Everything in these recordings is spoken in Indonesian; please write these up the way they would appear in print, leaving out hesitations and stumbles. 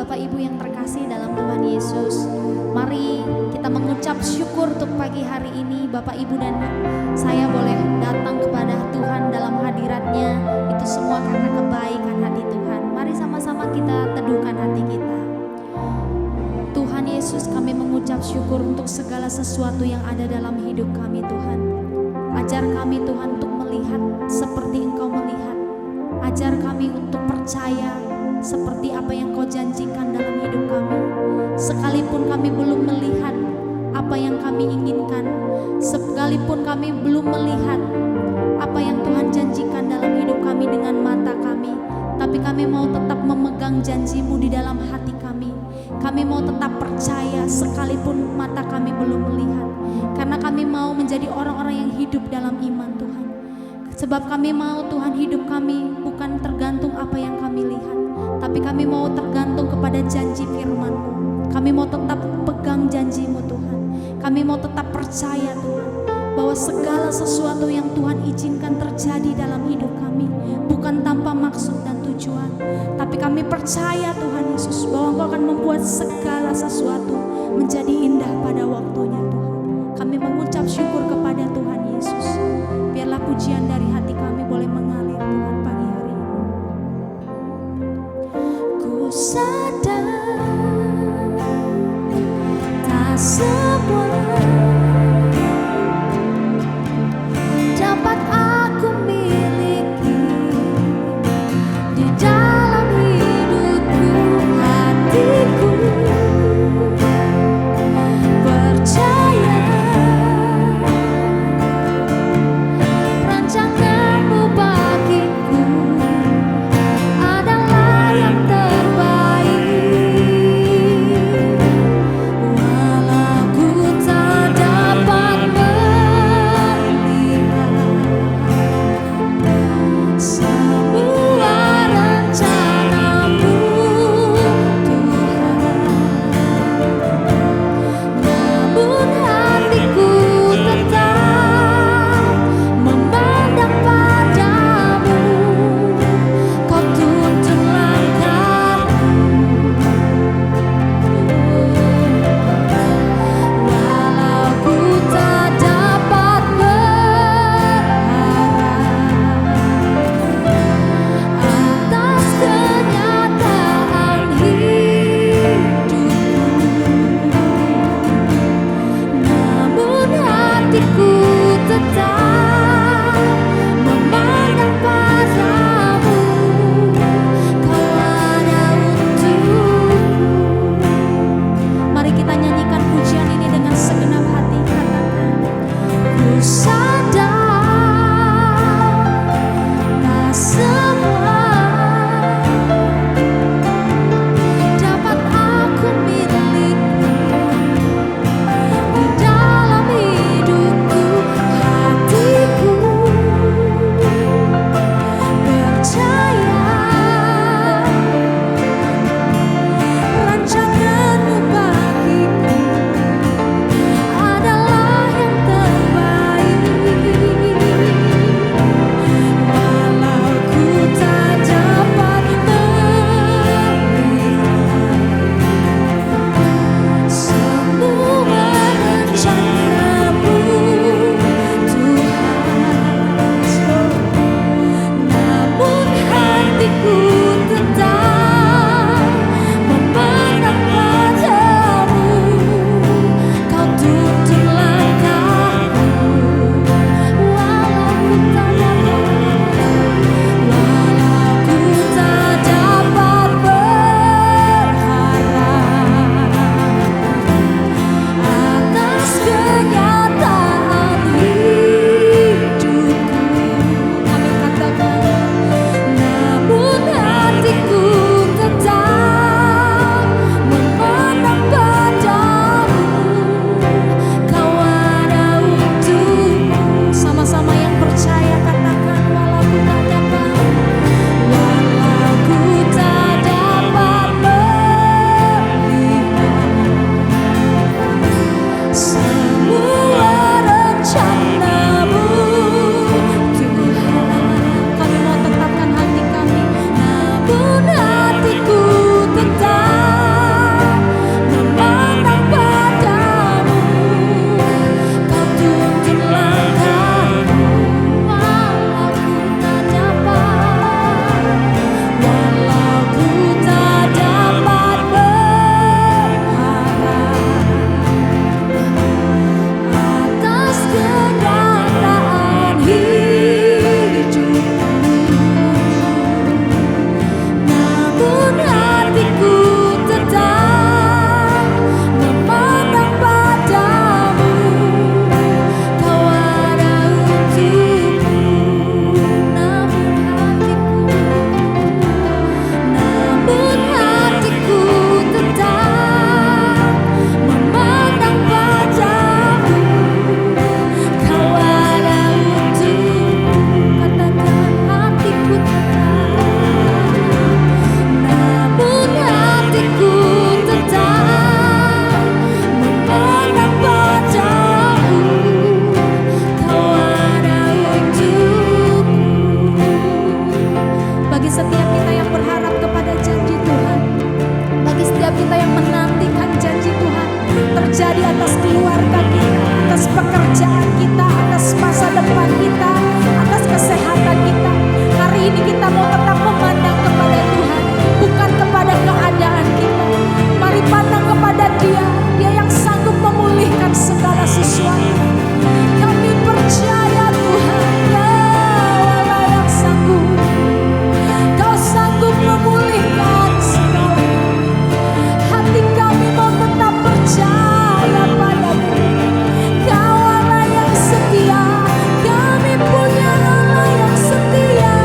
Bapak Ibu yang terkasih dalam Tuhan Yesus, mari kita mengucap syukur untuk pagi hari ini. Bapak Ibu dan saya boleh datang kepada Tuhan dalam hadirat-Nya. Itu semua karena kebaikan hati Tuhan. Mari sama-sama kita teduhkan hati kita. Tuhan Yesus, kami mengucap syukur untuk segala sesuatu yang ada dalam hidup kami Tuhan. Ajar kami Tuhan untuk melihat seperti Engkau melihat. Ajar kami untuk percaya seperti apa yang Kau janjikan dalam hidup kami. Sekalipun kami belum melihat apa yang kami inginkan, sekalipun kami belum melihat apa yang Tuhan janjikan dalam hidup kami dengan mata kami, tapi kami mau tetap memegang janji-Mu di dalam hati kami. Kami mau tetap percaya sekalipun mata kami belum melihat, karena kami mau menjadi orang-orang yang hidup dalam iman Tuhan. Sebab kami mau Tuhan, hidup kami bukan tergantung apa yang kami lihat, tapi kami mau tergantung kepada janji firman-Mu. Kami mau tetap pegang janji-Mu Tuhan. Kami mau tetap percaya Tuhan, bahwa segala sesuatu yang Tuhan izinkan terjadi dalam hidup kami bukan tanpa maksud dan tujuan, tapi kami percaya Tuhan Yesus bahwa Engkau akan membuat segala sesuatu menjadi indah pada waktunya Tuhan. Kami mengucap syukur kepada Tuhan Yesus. Biarlah pujian dari hati kami boleh mengalir Tuhan pagi hari ini. Ku sadar tak semua dapat aku miliki di dalam hidupku, hatiku percaya rancangan-Mu bagiku adalah yang terbaik. Walau ku tak terjadi atas keluarga kita, atas pekerjaan kita, atas masa depan kita, atas kesehatan kita. Hari ini kita mau tetap memandang kepada Tuhan, bukan kepada keadaan kita. Mari pandang kepada Dia, Dia yang sanggup memulihkan segala sesuatu. Kami percaya Tuhan, Kau yang sanggup. Kau sanggup memulihkan segala. Hati kami mau tetap percaya padamu. Kau Allah yang setia, kami punya Allah yang setia.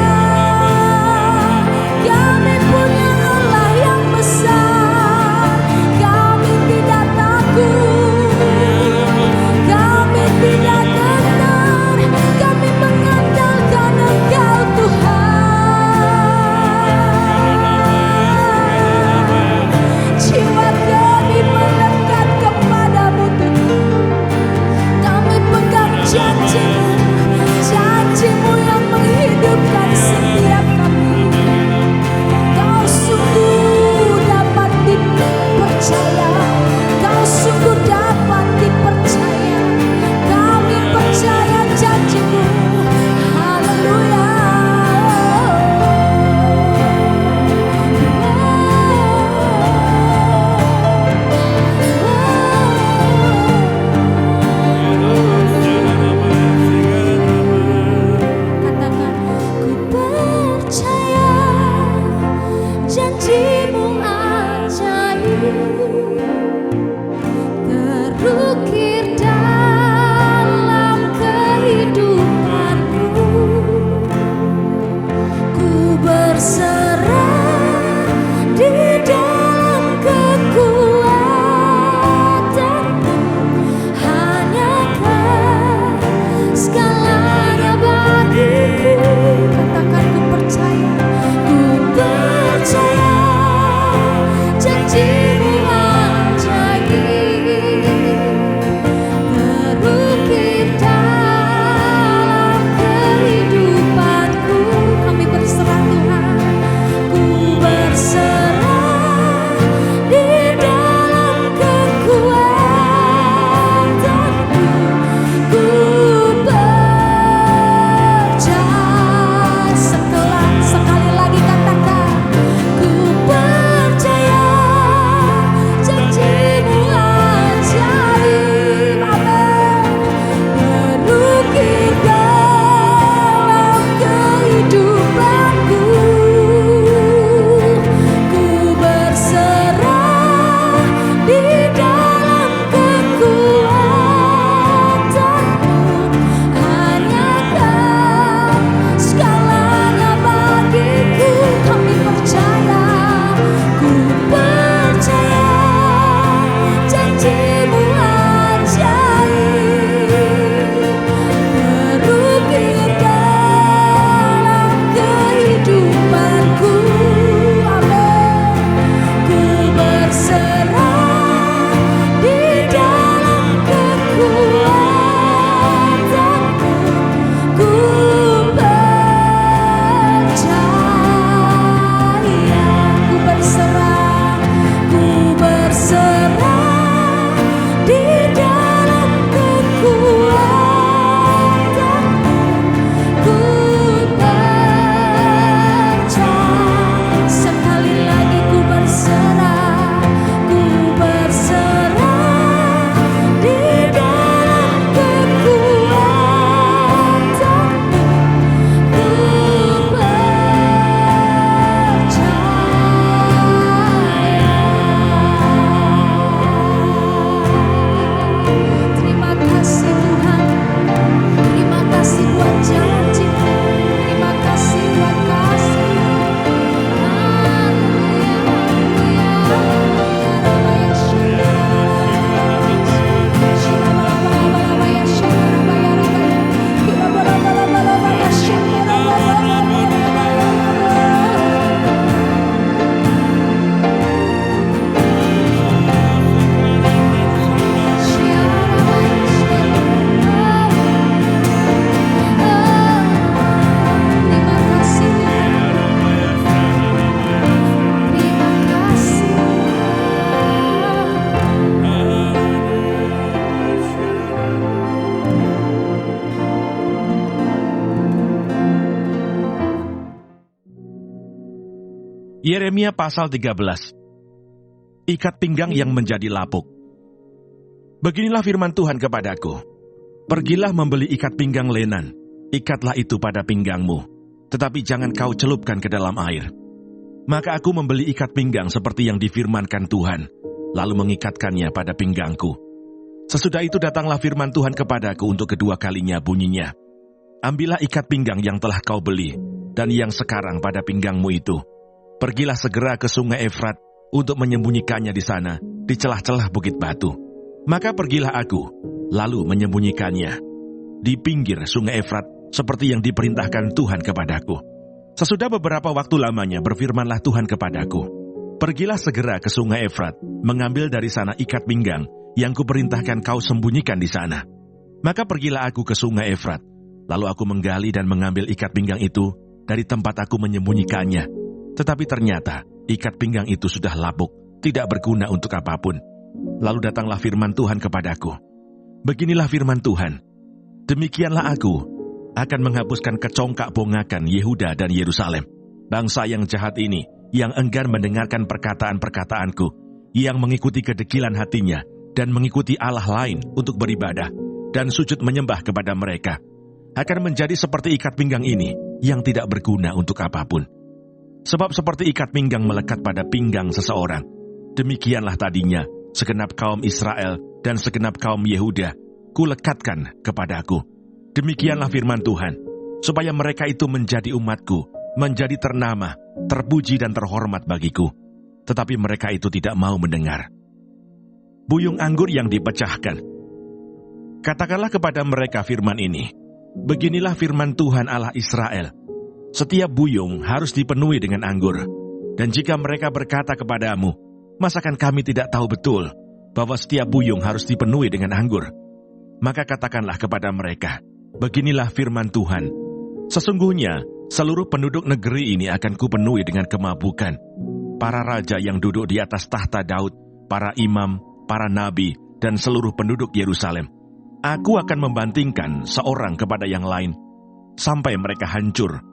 Yeremia pasal 13. Ikat pinggang yang menjadi lapuk. Beginilah firman Tuhan kepadaku. Pergilah membeli ikat pinggang lenan, ikatlah itu pada pinggangmu, tetapi jangan kau celupkan ke dalam air. Maka aku membeli ikat pinggang seperti yang difirmankan Tuhan, lalu mengikatkannya pada pinggangku. Sesudah itu datanglah firman Tuhan kepadaku untuk kedua kalinya bunyinya. Ambillah ikat pinggang yang telah kau beli, dan yang sekarang pada pinggangmu itu. Pergilah segera ke sungai Efrat untuk menyembunyikannya di sana, di celah-celah bukit batu. Maka pergilah aku, lalu menyembunyikannya di pinggir sungai Efrat, seperti yang diperintahkan Tuhan kepadaku. Sesudah beberapa waktu lamanya berfirmanlah Tuhan kepadaku, pergilah segera ke sungai Efrat, mengambil dari sana ikat pinggang yang kuperintahkan kau sembunyikan di sana. Maka pergilah aku ke sungai Efrat, lalu aku menggali dan mengambil ikat pinggang itu dari tempat aku menyembunyikannya. Tetapi ternyata ikat pinggang itu sudah lapuk, tidak berguna untuk apapun. Lalu datanglah firman Tuhan kepadaku. Beginilah firman Tuhan, demikianlah aku akan menghapuskan kecongkak bongakan Yehuda dan Yerusalem. Bangsa yang jahat ini, yang enggan mendengarkan perkataan-perkataanku, yang mengikuti kedegilan hatinya, dan mengikuti Allah lain untuk beribadah, dan sujud menyembah kepada mereka, akan menjadi seperti ikat pinggang ini, yang tidak berguna untuk apapun. Sebab seperti ikat pinggang melekat pada pinggang seseorang, demikianlah tadinya segenap kaum Israel dan segenap kaum Yehuda kulekatkan kepadaku. Demikianlah firman Tuhan, supaya mereka itu menjadi umatku, menjadi ternama, terpuji dan terhormat bagiku. Tetapi mereka itu tidak mau mendengar. Buyung anggur yang dipecahkan. Katakanlah kepada mereka firman ini, beginilah firman Tuhan Allah Israel, setiap buyung harus dipenuhi dengan anggur. Dan jika mereka berkata kepadamu, masakan kami tidak tahu betul bahwa setiap buyung harus dipenuhi dengan anggur? Maka katakanlah kepada mereka, beginilah firman Tuhan, sesungguhnya seluruh penduduk negeri ini akan kupenuhi dengan kemabukan. Para raja yang duduk di atas tahta Daud, para imam, para nabi, dan seluruh penduduk Yerusalem. Aku akan membantingkan seorang kepada yang lain, sampai mereka hancur.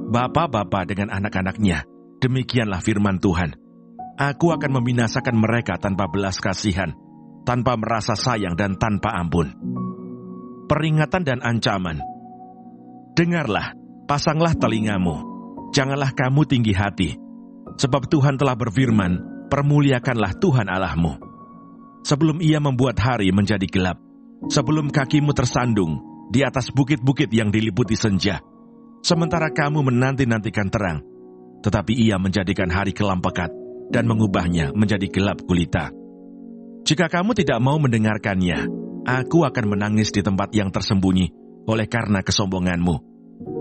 Bapa-bapa dengan anak-anaknya, demikianlah firman Tuhan. Aku akan membinasakan mereka tanpa belas kasihan, tanpa merasa sayang dan tanpa ampun. Peringatan dan ancaman. Dengarlah, pasanglah telingamu, janganlah kamu tinggi hati. Sebab Tuhan telah berfirman, permuliakanlah Tuhan Allahmu. Sebelum ia membuat hari menjadi gelap, sebelum kakimu tersandung di atas bukit-bukit yang diliputi senja, sementara kamu menanti-nantikan terang, tetapi ia menjadikan hari kelam pekat dan mengubahnya menjadi gelap gulita. Jika kamu tidak mau mendengarkannya, aku akan menangis di tempat yang tersembunyi oleh karena kesombonganmu.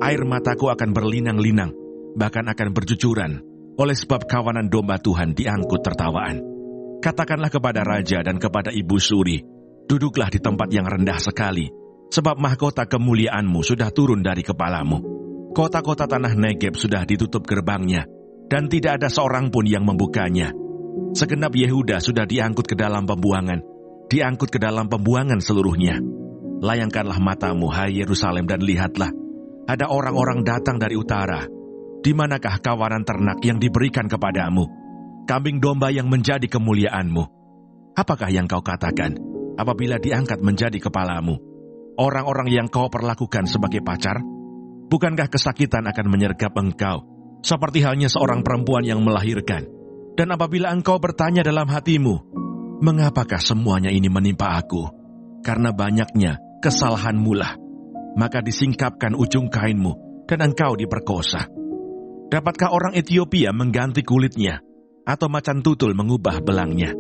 Air mataku akan berlinang-linang, bahkan akan bercucuran, oleh sebab kawanan domba Tuhan diangkut tertawaan. Katakanlah kepada raja dan kepada ibu suri, duduklah di tempat yang rendah sekali, sebab mahkota kemuliaanmu sudah turun dari kepalamu. Kota-kota tanah Negeb sudah ditutup gerbangnya, dan tidak ada seorang pun yang membukanya. Segenap Yehuda sudah diangkut ke dalam pembuangan, diangkut ke dalam pembuangan seluruhnya. Layangkanlah matamu, hai Yerusalem, dan lihatlah, ada orang-orang datang dari utara. Di manakah kawanan ternak yang diberikan kepadamu? Kambing domba yang menjadi kemuliaanmu. Apakah yang kau katakan apabila diangkat menjadi kepalamu? Orang-orang yang kau perlakukan sebagai pacar? Bukankah kesakitan akan menyergap engkau, seperti halnya seorang perempuan yang melahirkan? Dan apabila engkau bertanya dalam hatimu, mengapakah semuanya ini menimpa aku? Karena banyaknya kesalahanmu lah, maka disingkapkan ujung kainmu, dan engkau diperkosa. Dapatkah orang Ethiopia mengganti kulitnya, atau macan tutul mengubah belangnya?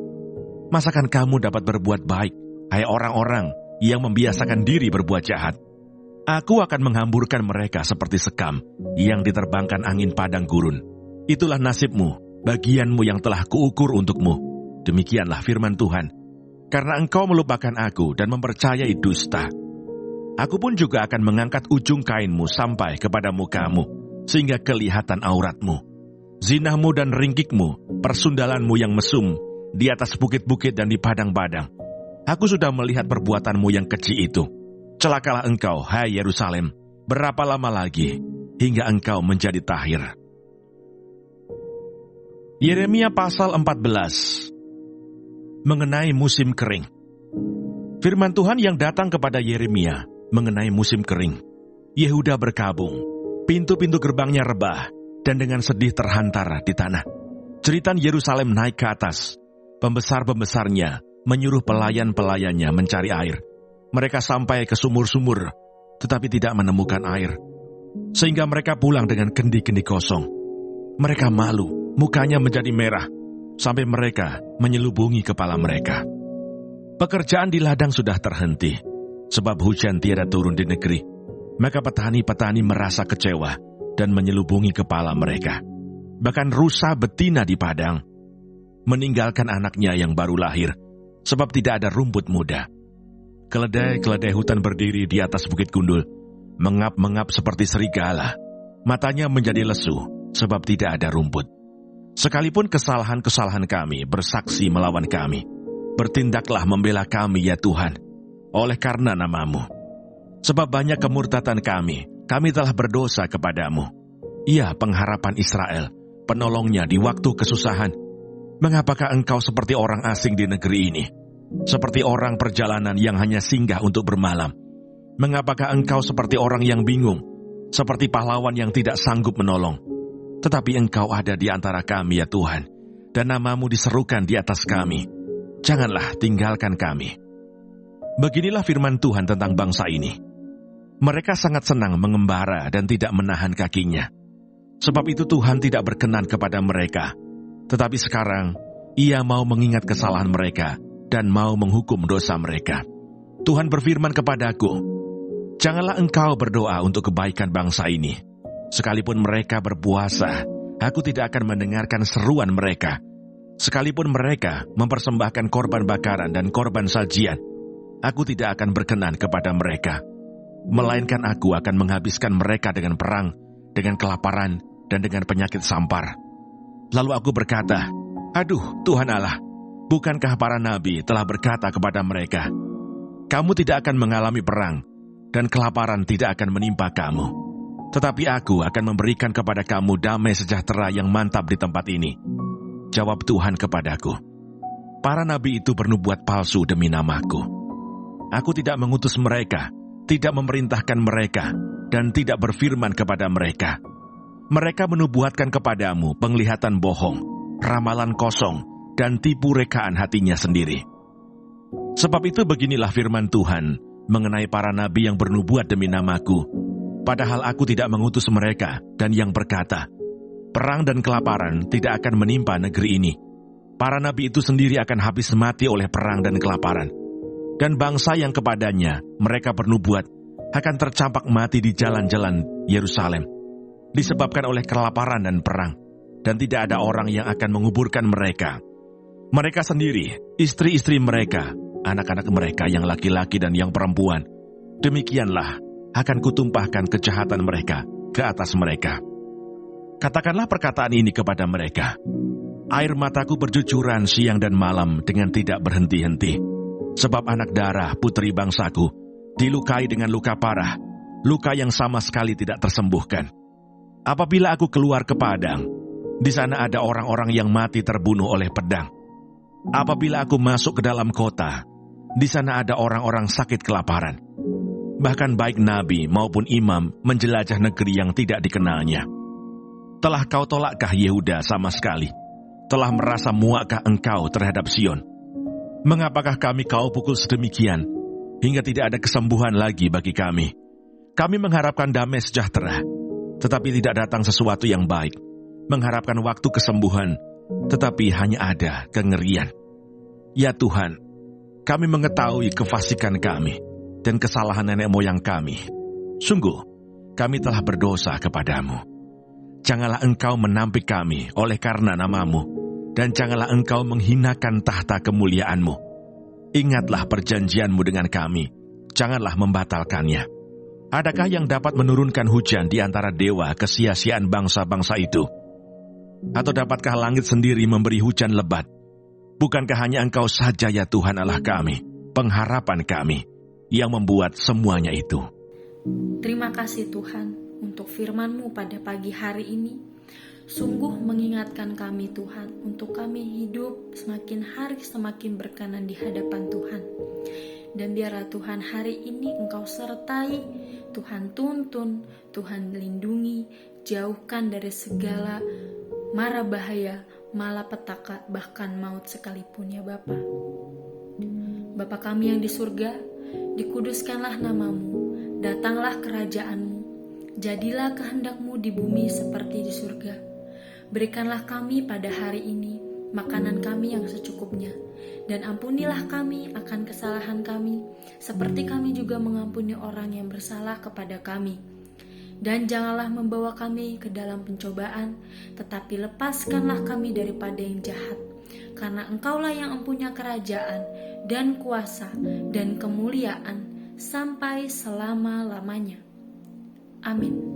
Masakan kamu dapat berbuat baik, hai orang-orang yang membiasakan diri berbuat jahat? Aku akan menghamburkan mereka seperti sekam yang diterbangkan angin padang gurun. Itulah nasibmu, bagianmu yang telah kuukur untukmu. Demikianlah firman Tuhan. Karena engkau melupakan aku dan mempercayai dusta, aku pun juga akan mengangkat ujung kainmu sampai kepada mukamu, sehingga kelihatan auratmu. Zinahmu dan ringkikmu, persundalanmu yang mesum, di atas bukit-bukit dan di padang-padang. Aku sudah melihat perbuatanmu yang keji itu. Celakalah engkau, hai Yerusalem, berapa lama lagi hingga engkau menjadi tahir? Yeremia pasal 14 mengenai musim kering. Firman Tuhan yang datang kepada Yeremia mengenai musim kering. Yehuda berkabung, pintu-pintu gerbangnya rebah, dan dengan sedih terhantar di tanah. Jeritan Yerusalem naik ke atas. Pembesar-pembesarnya menyuruh pelayan-pelayannya mencari air. Mereka sampai ke sumur-sumur, tetapi tidak menemukan air. Sehingga mereka pulang dengan kendi-kendi kosong. Mereka malu, mukanya menjadi merah, sampai mereka menyelubungi kepala mereka. Pekerjaan di ladang sudah terhenti, sebab hujan tiada turun di negeri. Maka petani-petani merasa kecewa dan menyelubungi kepala mereka. Bahkan rusa betina di padang meninggalkan anaknya yang baru lahir, sebab tidak ada rumput muda. Keledai-keledai hutan berdiri di atas bukit gundul, mengap-mengap seperti serigala. Matanya menjadi lesu, sebab tidak ada rumput. Sekalipun kesalahan-kesalahan kami bersaksi melawan kami, bertindaklah membela kami ya Tuhan, oleh karena nama-Mu. Sebab banyak kemurtatan kami telah berdosa kepadamu. Ia pengharapan Israel, penolongnya di waktu kesusahan. Mengapakah engkau seperti orang asing di negeri ini? Seperti orang perjalanan yang hanya singgah untuk bermalam. Mengapakah engkau seperti orang yang bingung? Seperti pahlawan yang tidak sanggup menolong. Tetapi engkau ada di antara kami ya Tuhan, dan nama-Mu diserukan di atas kami. Janganlah tinggalkan kami. Beginilah firman Tuhan tentang bangsa ini. Mereka sangat senang mengembara dan tidak menahan kakinya. Sebab itu Tuhan tidak berkenan kepada mereka. Tetapi sekarang, Ia mau mengingat kesalahan mereka dan mau menghukum dosa mereka. Tuhan berfirman kepadaku, janganlah engkau berdoa untuk kebaikan bangsa ini. Sekalipun mereka berpuasa, aku tidak akan mendengarkan seruan mereka. Sekalipun mereka mempersembahkan korban bakaran dan korban sajian, aku tidak akan berkenan kepada mereka. Melainkan aku akan menghabiskan mereka dengan perang, dengan kelaparan, dan dengan penyakit sampar. Lalu aku berkata, aduh Tuhan Allah, bukankah para nabi telah berkata kepada mereka, kamu tidak akan mengalami perang, dan kelaparan tidak akan menimpa kamu. Tetapi aku akan memberikan kepada kamu damai sejahtera yang mantap di tempat ini. Jawab Tuhan kepadaku, para nabi itu bernubuat palsu demi nama-Ku. Aku tidak mengutus mereka, tidak memerintahkan mereka, dan tidak berfirman kepada mereka. Mereka menubuatkan kepadamu penglihatan bohong, ramalan kosong, dan tipu rekaan hatinya sendiri. Sebab itu beginilah firman Tuhan mengenai para nabi yang bernubuat demi nama-Ku. Padahal aku tidak mengutus mereka, dan yang berkata, perang dan kelaparan tidak akan menimpa negeri ini. Para nabi itu sendiri akan habis mati oleh perang dan kelaparan. Dan bangsa yang kepadanya mereka bernubuat akan tercampak mati di jalan-jalan Yerusalem, disebabkan oleh kelaparan dan perang, dan tidak ada orang yang akan menguburkan mereka. Mereka sendiri, istri-istri mereka, anak-anak mereka yang laki-laki dan yang perempuan, demikianlah akan kutumpahkan kejahatan mereka ke atas mereka. Katakanlah perkataan ini kepada mereka, air mataku bercucuran siang dan malam dengan tidak berhenti-henti, sebab anak darah putri bangsaku dilukai dengan luka parah, luka yang sama sekali tidak tersembuhkan. Apabila aku keluar ke padang, di sana ada orang-orang yang mati terbunuh oleh pedang. Apabila aku masuk ke dalam kota, di sana ada orang-orang sakit kelaparan. Bahkan baik nabi maupun imam menjelajah negeri yang tidak dikenalnya. Telah kau tolakkah Yehuda sama sekali? Telah merasa muakkah engkau terhadap Sion? Mengapakah kami kau pukul sedemikian, hingga tidak ada kesembuhan lagi bagi kami? Kami mengharapkan damai sejahtera, tetapi tidak datang sesuatu yang baik. Mengharapkan waktu kesembuhan, tetapi hanya ada kengerian. Ya Tuhan, kami mengetahui kefasikan kami dan kesalahan nenek moyang kami. Sungguh, kami telah berdosa kepadamu. Janganlah engkau menampik kami oleh karena nama-Mu, dan janganlah engkau menghinakan tahta kemuliaan-Mu. Ingatlah perjanjian-Mu dengan kami, janganlah membatalkannya. Adakah yang dapat menurunkan hujan di antara dewa kesia-siaan bangsa-bangsa itu? Atau dapatkah langit sendiri memberi hujan lebat? Bukankah hanya Engkau saja ya Tuhan Allah kami, pengharapan kami, yang membuat semuanya itu? Terima kasih Tuhan untuk firman-Mu pada pagi hari ini. Sungguh mengingatkan kami Tuhan, untuk kami hidup semakin hari semakin berkenan di hadapan Tuhan. Dan biarlah Tuhan hari ini Engkau sertai, Tuhan tuntun, Tuhan lindungi, jauhkan dari segala mara bahaya, malapetaka, bahkan maut sekalipun ya Bapa. Bapa kami yang di surga, dikuduskanlah namamu, datanglah kerajaanmu, jadilah kehendak-Mu di bumi seperti di surga. Berikanlah kami pada hari ini makanan kami yang secukupnya, dan ampunilah kami akan kesalahan kami, seperti kami juga mengampuni orang yang bersalah kepada kami. Dan janganlah membawa kami ke dalam pencobaan, tetapi lepaskanlah kami daripada yang jahat. Karena Engkaulah yang mempunyai kerajaan dan kuasa dan kemuliaan sampai selama-lamanya. Amin.